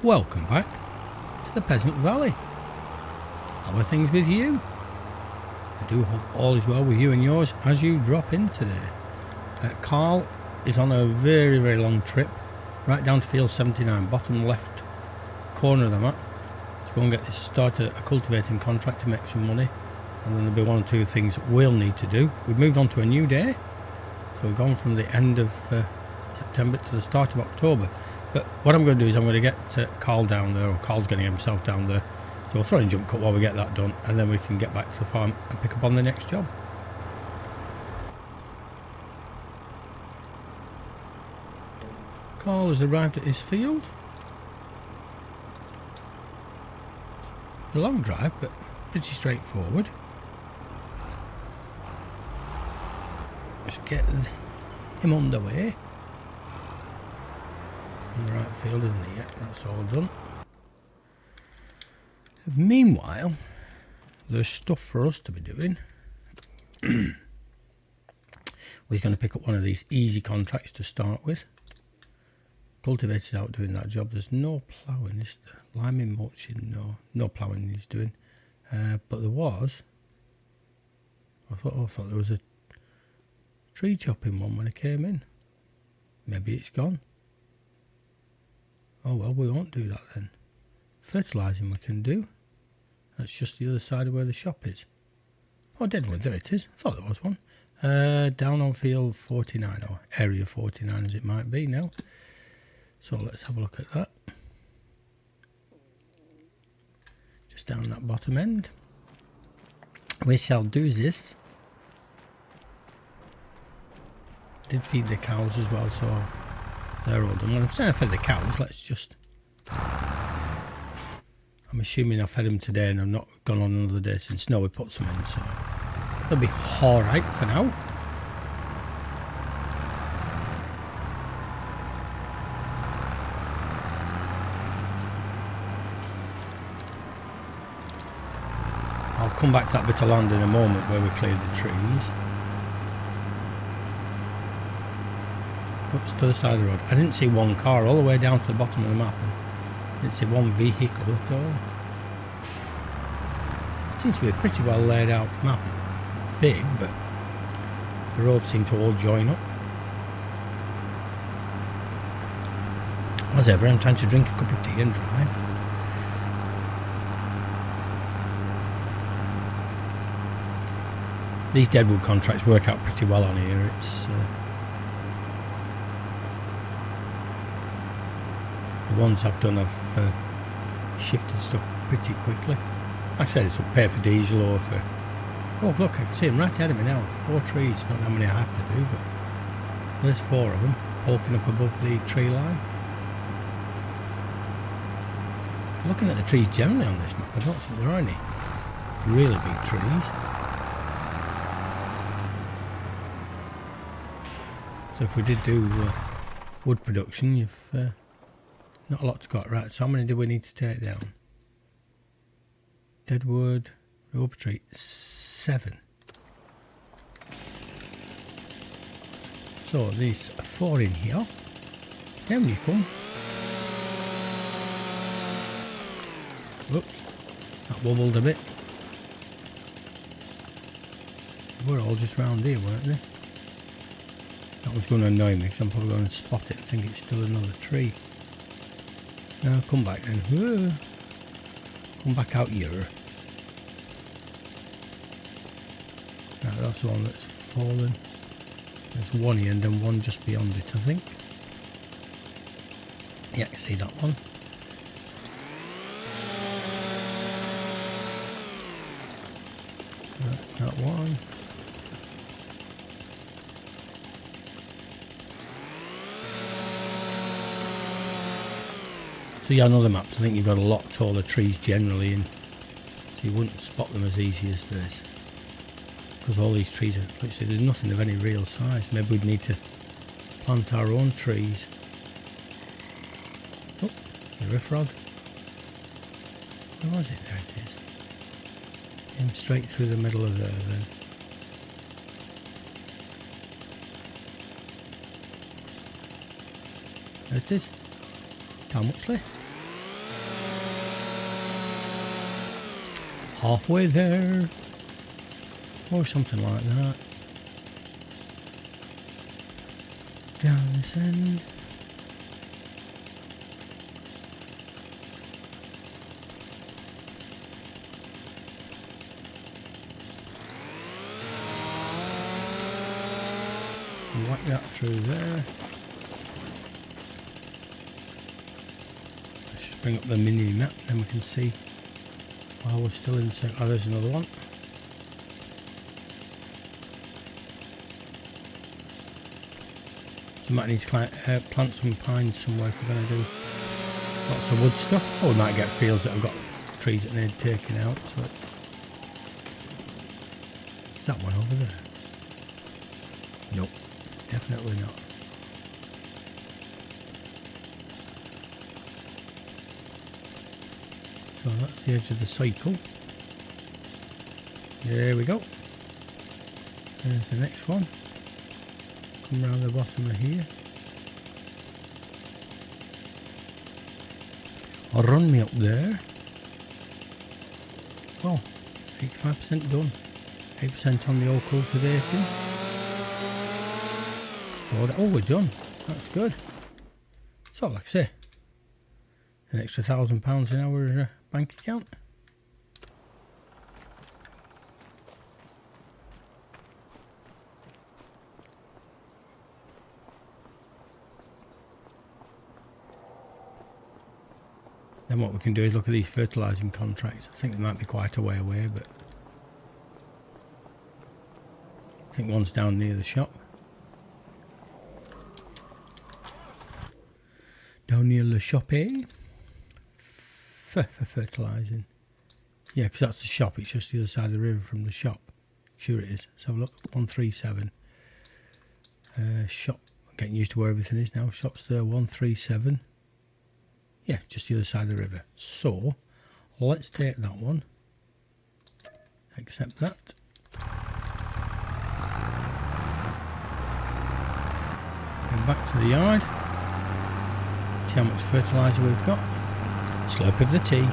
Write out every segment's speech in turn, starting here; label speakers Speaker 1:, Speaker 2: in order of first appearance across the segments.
Speaker 1: Welcome back to the Peasant Valley. How are things with you? I do hope all is well with you and yours as you drop in today. Carl is on a very, very long trip right down to field 79, bottom left corner of the map, to go and get this started a cultivating contract to make some money. And then there'll be one or two things that we'll need to do. We've moved on to a new day, so we've gone from the end of September to the start of October. But what I'm going to do is I'm going to get Carl down there, or Carl's going to get himself down there. So we'll throw in jump cut while we get that done, and then we can get back to the farm and pick up on the next job. Carl has arrived at his field. A long drive, but pretty straightforward. Just get him underway. In the right field, isn't he? Yet that's all done. Meanwhile, there's stuff for us to be doing. We're going to pick up one of these easy contracts to start with. Cultivator's out doing that job. There's no ploughing, is there? Liming, mulching, no ploughing he's doing. But there was. I thought there was a tree chopping one when I came in. Maybe it's gone. Oh well, we won't do that then. Fertilising we can do. That's just the other side of where the shop is. Oh, Deadwood, there it is. I thought there was one. Down on field 49, or area 49 as it might be now. So let's have a look at that. Just down that bottom end. We shall do this. Did feed the cows as well, so they're all done. When I'm saying I fed the cows, let's just... I'm assuming I fed them today and I've not gone on another day since. No, we put some in, so they'll be alright for now. I'll come back to that bit of land in a moment where we cleared the trees. Oops, to the side of the road. I didn't see one car all the way down to the bottom of the map. I didn't see one vehicle at all. Seems to be a pretty well laid out map. Big, but the roads seem to all join up. As ever, I'm trying to drink a cup of tea and drive. These Deadwood contracts work out pretty well on here. It's the ones I've done, I've shifted stuff pretty quickly. Like I said, it's will pay for diesel or for... Oh look, I can see them right ahead of me now. 4 trees. I don't know how many I have to do, but there's 4 of them poking up above the tree line. Looking at the trees generally on this map, I don't think there are any really big trees. So if we did do wood production, you've not a lot to got right. So how many do we need to take down? Deadwood, rubber tree, 7. So these 4 in here. Down you come. Whoops, that wobbled a bit. They were all just round here, weren't they? That one's going to annoy me because I'm probably going to spot it and think it's still another tree. Come back then. Whoa. Come back out here. Right, that's the one that's fallen. There's one here and then one just beyond it, I think. Yeah, I can see that one. That's that one. So yeah, on other maps I think you've got a lot taller trees generally, and so you wouldn't spot them as easy as this. Because all these trees are, like I say, there's nothing of any real size. Maybe we'd need to plant our own trees. Oh, you're a frog. Where was it? There it is. Came straight through the middle of there then. There it is. How muchly? Halfway there. Or something like that. Down this end. Whack that through there. Let's just bring up the mini map, then we can see while we're still in. Oh, there's another one. So we might need to plant some pines somewhere if we're going to do lots of wood stuff. Or we might get fields that have got trees that need taking out. So it's... Is that one over there? Nope, definitely not. So that's the edge of the cycle. There we go. There's the next one. Come round the bottom of here. I'll run me up there. Oh, 85% done. 8% on the all cultivating. Oh, we're done. That's good. So, like I say, an extra £1,000 in our bank account. Then what we can do is look at these fertilising contracts. I think they might be quite a way away, but I think one's down near the shop. Down near the shop, eh? For fertilising. Yeah, because that's the shop. It's just the other side of the river from the shop. Sure it is. Let's have a look. 137. Shop. I'm getting used to where everything is now. Shop's there. 137. Yeah, just the other side of the river. So, let's take that one. Accept that. And back to the yard. See how much fertiliser we've got. Slurp of the tea.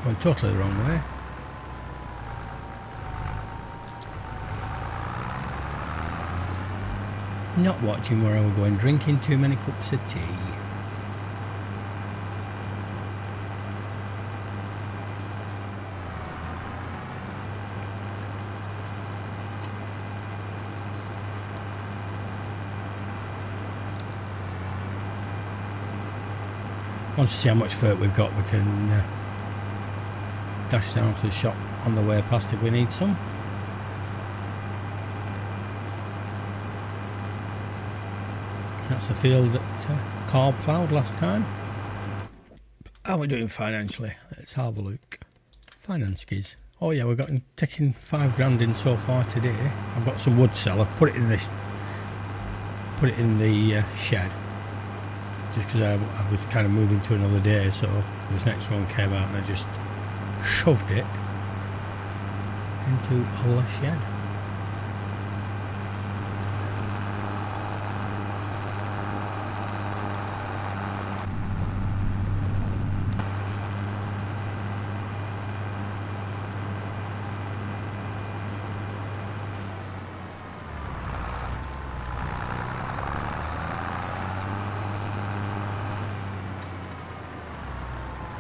Speaker 1: Going totally the wrong way. Not watching where I was going, drinking too many cups of tea. Once we see how much fert we've got, we can dash down to the shop on the way past if we need some. That's the field that Carl ploughed last time. How are we doing financially? Let's have a look. Finance giz. Oh yeah, we've got taking £5 in so far today. I've got some wood cell. I've put it in this. Put it in the shed. Just because I was kind of moving to another day, so this next one came out and I just shoved it into a shed.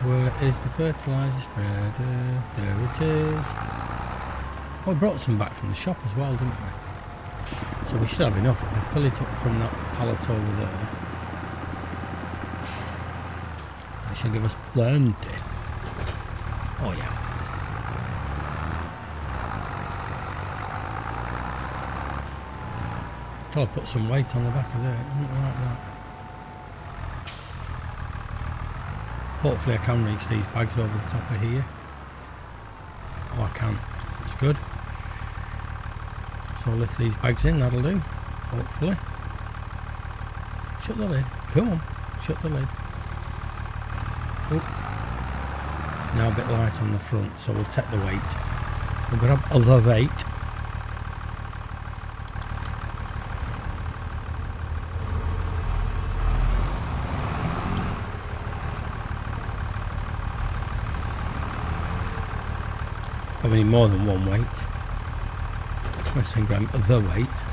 Speaker 1: Where is the fertiliser spreader? There it is. Oh, we brought some back from the shop as well, didn't we? So we should have enough if I fill it up from that pallet over there. That should give us plenty. Oh yeah. I'll put some weight on the back of there. It doesn't like that. Hopefully I can reach these bags over the top of here. Oh, I can. That's good. So I'll lift these bags in, that'll do. Hopefully. Shut the lid. Come on. Shut the lid. Oh. It's now a bit light on the front, so we'll take the weight. We'll grab other weight. I need more than one weight. I'm saying grab the weight.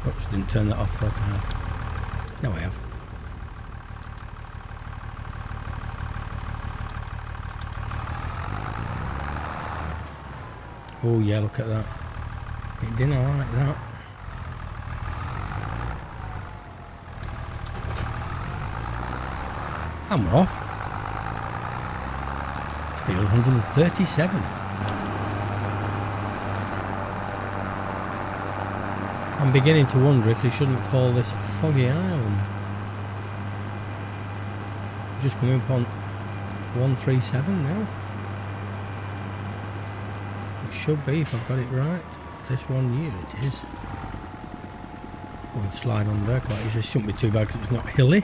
Speaker 1: Oops, didn't turn that off, thought I had. No, I have. Oh yeah, look at that. It didn't like that. And we're off. Field 137. I'm beginning to wonder if they shouldn't call this Foggy Island. Just coming up on 137 now. It should be, if I've got it right. This one here it is. I can slide on there quite easily. It shouldn't be too bad because it's not hilly.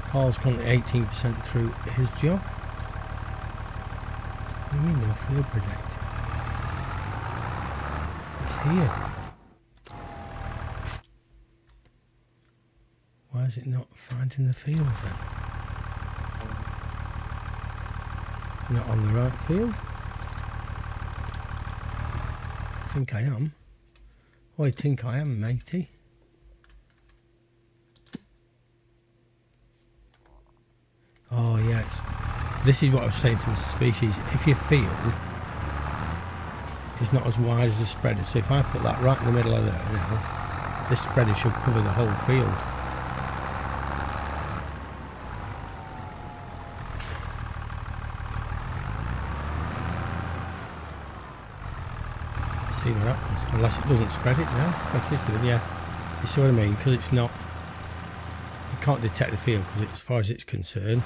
Speaker 1: Carl's currently 18% through his job. What do you mean no field predicted? It's here. Why is it not finding the field then? Not on the right field? I think I am. Oh, I think I am, matey. Oh yeah, this is what I was saying to Mr. Species. If your field is not as wide as the spreader, so if I put that right in the middle of there now, this spreader should cover the whole field. See what happens, unless it doesn't spread it now. Oh, it is doing, yeah. You see what I mean? Because it's not, you can't detect the field because as far as it's concerned.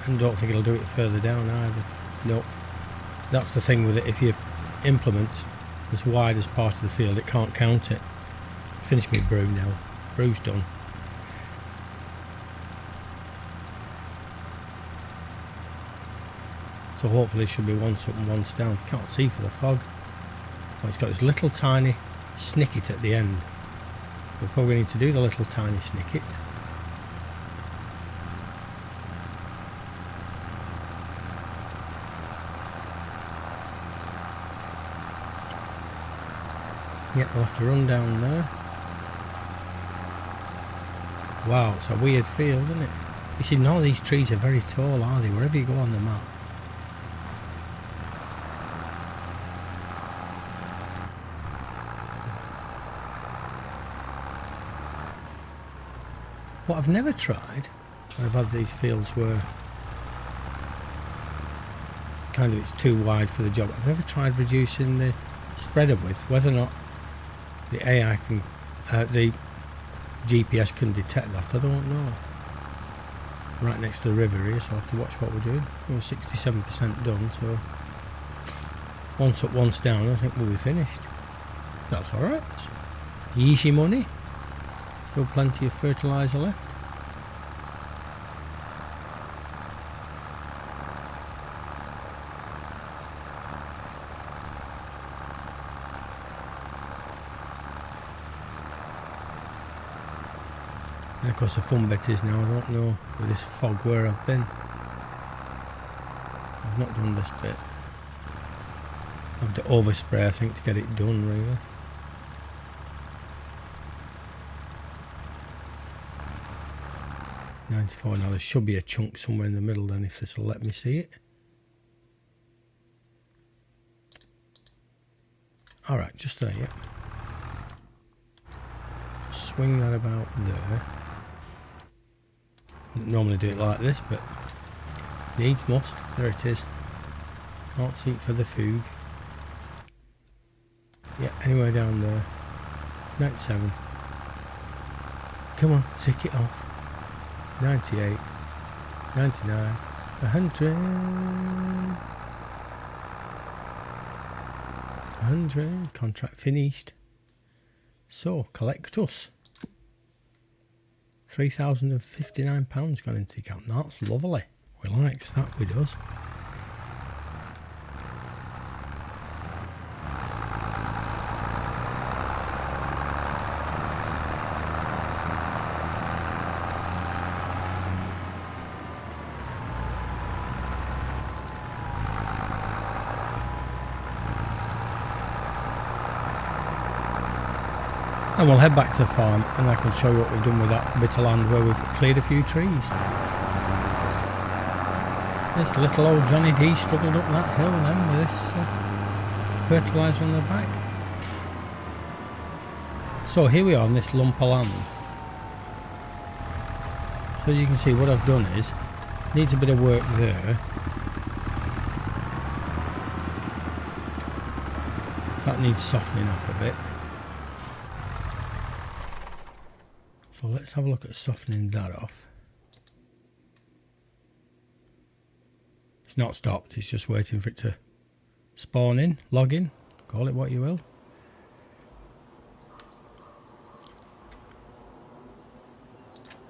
Speaker 1: And I don't think it'll do it further down either. Nope. That's the thing with it. If you implement as wide as part of the field, it can't count it. Finished my brew now. Brew's done. So hopefully it should be once up and once down. Can't see for the fog. Well, it's got this little tiny snicket at the end. We'll probably need to do the little tiny snicket. Yep, we'll have to run down there. Wow, it's a weird field, isn't it? You see, none of these trees are very tall, are they? Wherever you go on the map. What I've never tried, I've had these fields where kind of it's too wide for the job. I've never tried reducing the spreader width, whether or not the AI can, the GPS can detect that, I don't know. Right next to the river here, so I'll have to watch what we're doing. We're 67% done, so once up, once down, I think we'll be finished. That's alright. Easy money. Still plenty of fertiliser left. And of course the fun bit is now I don't know with this fog where I've been. I've not done this bit. I have to overspray I think to get it done really. .94 now, there should be a chunk somewhere in the middle then if this will let me see it. Alright, just there, yep. Swing that about there. Wouldn't normally do it like this, but needs must. There it is. Can't see it for the fug. Yeah, anywhere down there. 97. Come on, tick it off. 98. 99. 100. 100. Contract finished. So, collect us. £3,059 gone into the account. That's lovely. We likes that with us. And we'll head back to the farm and I can show you what we've done with that bit of land where we've cleared a few trees. This little old Johnny D struggled up that hill then with this fertiliser on the back. So here we are on this lump of land. So as you can see, what I've done is, needs a bit of work there. So that needs softening off a bit. So let's have a look at softening that off. It's not stopped, it's just waiting for it to spawn in, log in, call it what you will.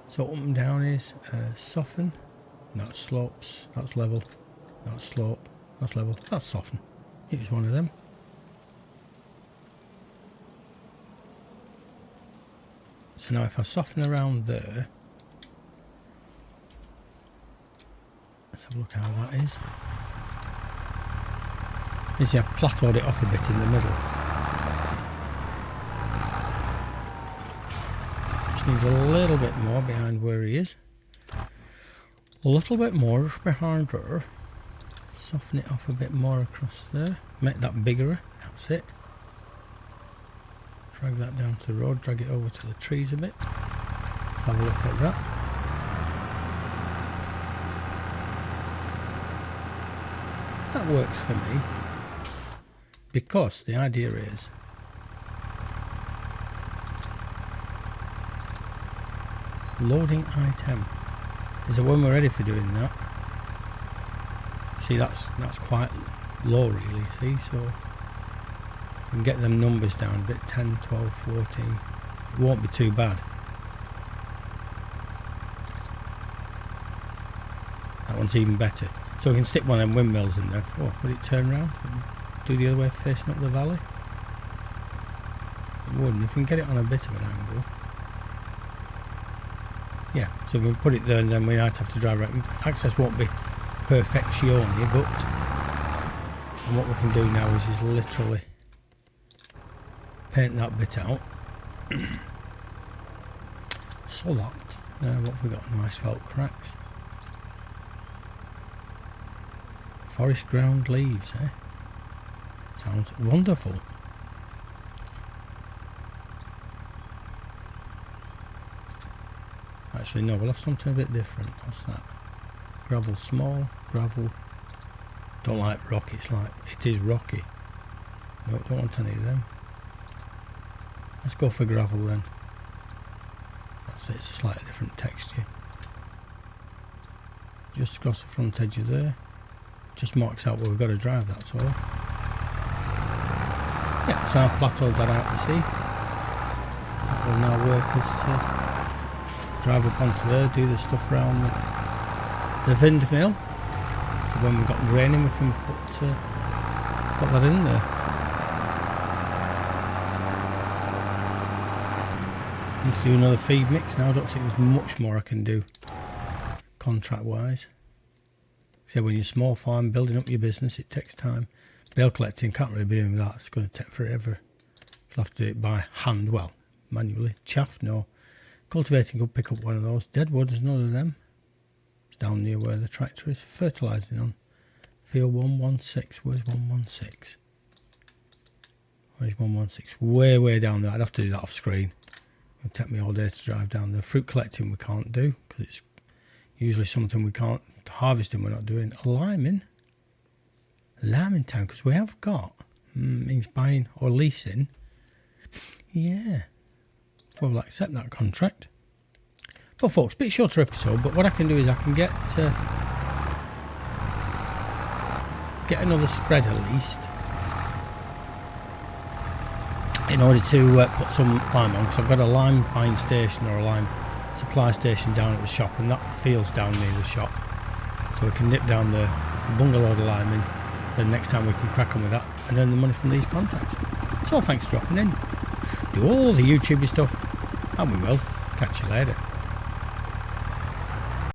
Speaker 1: So up and down is soften, that's slopes, that's level, that's slope, that's level, that's soften. Use one of them. So now if I soften around there, let's have a look how that is. You see I've plateaued it off a bit in the middle. Just needs a little bit more behind where he is. A little bit more just behind there. Soften it off a bit more across there. Make that bigger, that's it. Drag that down to the road, drag it over to the trees a bit. Let's have a look at that. That works for me because the idea is loading item is that when we're ready for doing that, see that's quite low really, see, so we can get them numbers down a bit, 10, 12, 14, it won't be too bad. That one's even better. So we can stick one of them windmills in there. Oh, would it turn around? Do the other way facing up the valley? It wouldn't, if we can get it on a bit of an angle. Yeah, so we can put it there and then we might have to drive around. Access won't be perfectione, but and what we can do now is literally paint that bit out. So that, what have we got? Nice felt cracks. Forest ground leaves, eh? Sounds wonderful. Actually, no, we'll have something a bit different. What's that? Gravel small, gravel. Don't like rock, it's like, it is rocky. No, don't want any of them. Let's go for gravel then. That's it, it's a slightly different texture. Just across the front edge of there. Just marks out where we've got to drive, that's all. Yeah, so I've plateaued that out, you see. That will now work as drive up onto there, do the stuff around the windmill. So when we've got grain in, we can put that in there. Need to do another feed mix now. I don't think there's much more I can do contract wise. So when you're a small farm building up your business, it takes time. Bale collecting, can't really be doing that, it's going to take forever. You'll have to do it by hand, well, manually. Chaff, no. Cultivating could pick up one of those. Deadwood, there's none of them. It's down near where the tractor is. Fertilising on field 116. Where's 116? Where's 116? Way down there. I'd have to do that off screen. It'll take me all day to drive down there. Fruit collecting we can't do because it's usually something we can't. Harvesting we're not doing. Liming time because we have got means buying or leasing. Yeah, we'll accept that contract. But folks, bit shorter episode, but what I can do is I can get another spread at least in order to put some lime on, because I've got a lime buying station or a lime supply station down at the shop, and that field's down near the shop, so we can nip down the bungalow the lime in. Then next time we can crack on with that and earn the money from these contracts. So thanks for dropping in. Do all the YouTubey stuff, and we will catch you later.